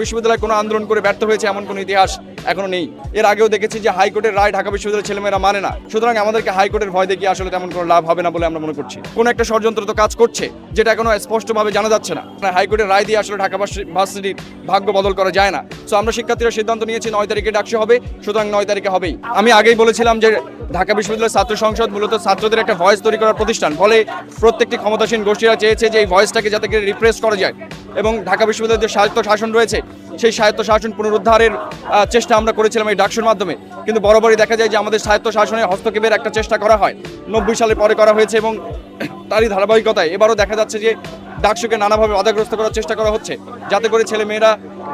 বিশ্ববিদ্যালয় কোনো আন্দোলন করে ব্যর্থ হয়েছে এমন কোনো ইতিহাস এখনো নেই। এর আগেও দেখেছি যে হাইকোর্টের রায় ঢাকা বিশ্ববিদ্যালয়ের ছেলেমেয়েরা মানে না। সুতরাং আমাদেরকে হাইকোর্টের ভয় দেখিয়ে আসলে তেমন কোনো লাভ হবে না বলে আমরা মনে করছি। কোন একটা ষড়যন্ত্র তো কাজ করছে, যেটা এখনো স্পষ্টভাবে জানা যাচ্ছে না। হাইকোর্টের রায় দিয়ে আসলে ঢাকা ভার্সিটির ভাগ্য বদল করা যায় না। সো আমরা শিক্ষার্থীরা সিদ্ধান্ত নিয়েছি 9 তারিখে ডাকসু হবে, সুতরাং 9 তারিখে হবেই। আমি আগেই বলেছিলাম যে ঢাকা বিশ্ববিদ্যালয়ের ছাত্র সংসদ মূলত ছাত্রদের একটা ভয়েস তৈরি করার প্রতিষ্ঠান। ফলে প্রত্যেকটি ক্ষমতাসীন গোষ্ঠীরা চেয়েছে যে এই ভয়েসটাকে যাতে করে রিপ্রেস করা যায় এবং ঢাকা বিশ্ববিদ্যালয়ের যে স্বায়ত্ত শাসন রয়েছে সেই স্বায়ত্ত শাসন পুনরুদ্ধারের চেষ্টা আমরা করেছিলাম এই ডাকসুর মাধ্যমে। কিন্তু বরাবরই দেখা যায় যে আমাদের স্বায়ত্ত শাসনে হস্তক্ষেপের একটা চেষ্টা করা হয়, 90 সালে পরে করা হয়েছে এবং তারই ধারাবাহিকতায় এবারও দেখা যাচ্ছে যে ডাকসুকে নানাভাবে বাধাগ্রস্ত করার চেষ্টা করা হচ্ছে, যাতে করে ছেলে মেয়েরা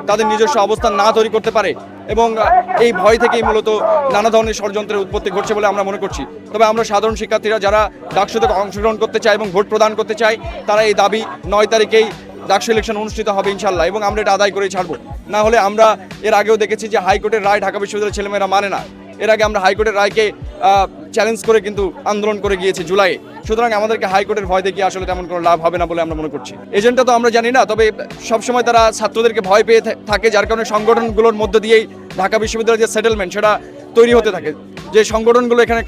তাদের নিজস্ব অবস্থান না তৈরি করতে পারে। এবং এই ভয় থেকেই মূলত নানা ধরনের ষড়যন্ত্রের উৎপত্তি ঘটছে বলে আমরা মনে করছি। তবে আমরা সাধারণ শিক্ষার্থীরা যারা ডাকসুতে অংশগ্রহণ করতে চায় এবং ভোট প্রদান করতে চায়, তারা এই দাবি 9 তারিখেই ডাকসু ইলেকশন অনুষ্ঠিত হবে ইনশাল্লাহ, এবং আমরা এটা আদায় করেই ছাড়বো। না হলে আমরা এর আগেও দেখেছি যে হাইকোর্টের রায় ঢাকা বিশ্ববিদ্যালয়ের ছেলেমেয়েরা মানে না। এর আগে আমরা হাইকোর্টের রায়কে চ্যালেঞ্জ করে কিন্তু আন্দোলন করে গিয়েছি জুলাইয়ে। সুতরাং আমাদেরকে হাইকোর্টের ভয় দেখিয়ে আসলে তেমন কোনো লাভ হবে না বলে আমরা মনে করছি। এজেন্টটা তো আমরা জানি না, তবে সবসময় তারা ছাত্রদেরকে ভয় পেয়ে থাকে, যার কারণে সংগঠনগুলোর মধ্য দিয়েই ঢাকা বিশ্ববিদ্যালয়ের যে সেটেলমেন্ট সেটা তৈরি হতে থাকে। যে সংগঠনগুলো এখানে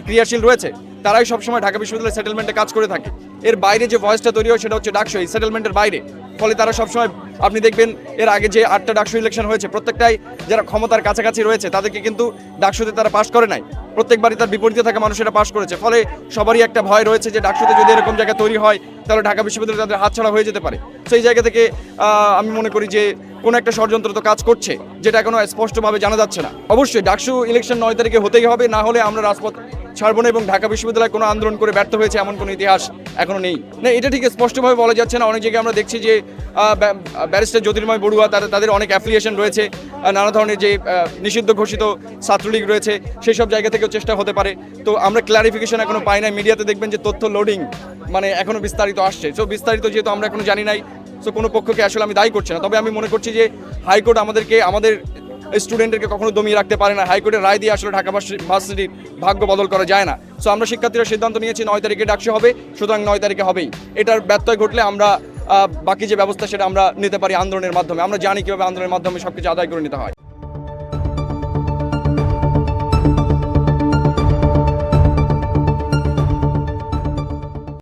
ক্রিয়াশীল রয়েছে তারাই সবসময় ঢাকা বিশ্ববিদ্যালয়ের সেটেলমেন্টে কাজ করে থাকে। এর বাইরে যে ভয়েসটা তৈরি হয় সেটা হচ্ছে ডাকসু, এই সেটেলমেন্টের বাইরে। ফলে তারা সবসময়, আপনি দেখবেন এর আগে যে 8টা ডাকসু ইলেকশন হয়েছে, প্রত্যেকটাই যারা ক্ষমতার কাছাকাছি রয়েছে তাদেরকে কিন্তু ডাকসুতে তারা পাশ করে নাই। প্রত্যেকবারই তার বিপরীতে থাকা মানুষ এটা পাশ করেছে। ফলে সবারই একটা ভয় রয়েছে যে ডাকসুতে যদি এরকম জায়গা তৈরি হয় তাহলে ঢাকা বিশ্ববিদ্যালয় তাদের হাতছাড়া হয়ে যেতে পারে। সেই জায়গা থেকে আমি মনে করি যে কোন একটা ষড়যন্ত্র তো কাজ করছে, যেটা এখনো স্পষ্টভাবে জানা যাচ্ছে না। অবশ্যই ডাকসু ইলেকশন 9 তারিখে হতেই হবে, না হলে আমরা রাজপথ ছাড়বো না। এবং ঢাকা বিশ্ববিদ্যালয় কোনো আন্দোলন করে ব্যর্থ হয়েছে এমন কোনো ইতিহাস এখনো নেই। না, এটা ঠিক স্পষ্টভাবে বলা যাচ্ছে না। অনেক জায়গায় আমরা দেখছি যে ব্যারিস্টার জ্যোতির্ময় বড়ুয়া তাদের অনেক অ্যাফিলিয়েশন রয়েছে, নানা ধরনের যে নিষিদ্ধ ঘোষিত ছাত্রলীগ রয়েছে, সেই সব জায়গা থেকেও চেষ্টা হতে পারে। তো আমরা ক্লারিফিকেশন এখনো পাই নাই। মিডিয়াতে দেখবেন যে তথ্য লোডিং মানে এখনো বিস্তারিত আসছে। সো বিস্তারিত যেহেতু আমরা এখনো জানি নাই, সো কোনো পক্ষকে আসলে আমি দায়ী করছি না। তবে আমি মনে করছি যে হাইকোর্ট আমাদের স্টুডেন্টদেরকে কখনো দমিয়ে রাখতে পারে না। হাইকোর্টের রায় দিয়ে আসলে ঢাকা ভার্সিটির ভাগ্য বদল করা যায় না। সো আমরা শিক্ষার্থীরা সিদ্ধান্ত নিয়েছি 9 তারিখে ডাকসু হবে, সুতরাং 9 তারিখে হবেই। এটার ব্যত্যয় ঘটলে আমরা বাকি যে ব্যবস্থা সেটা আমরা নিতে পারি আন্দোলনের মাধ্যমে। আমরা জানি কীভাবে আন্দোলনের মাধ্যমে সবকিছু আদায় করে নিতে হয়।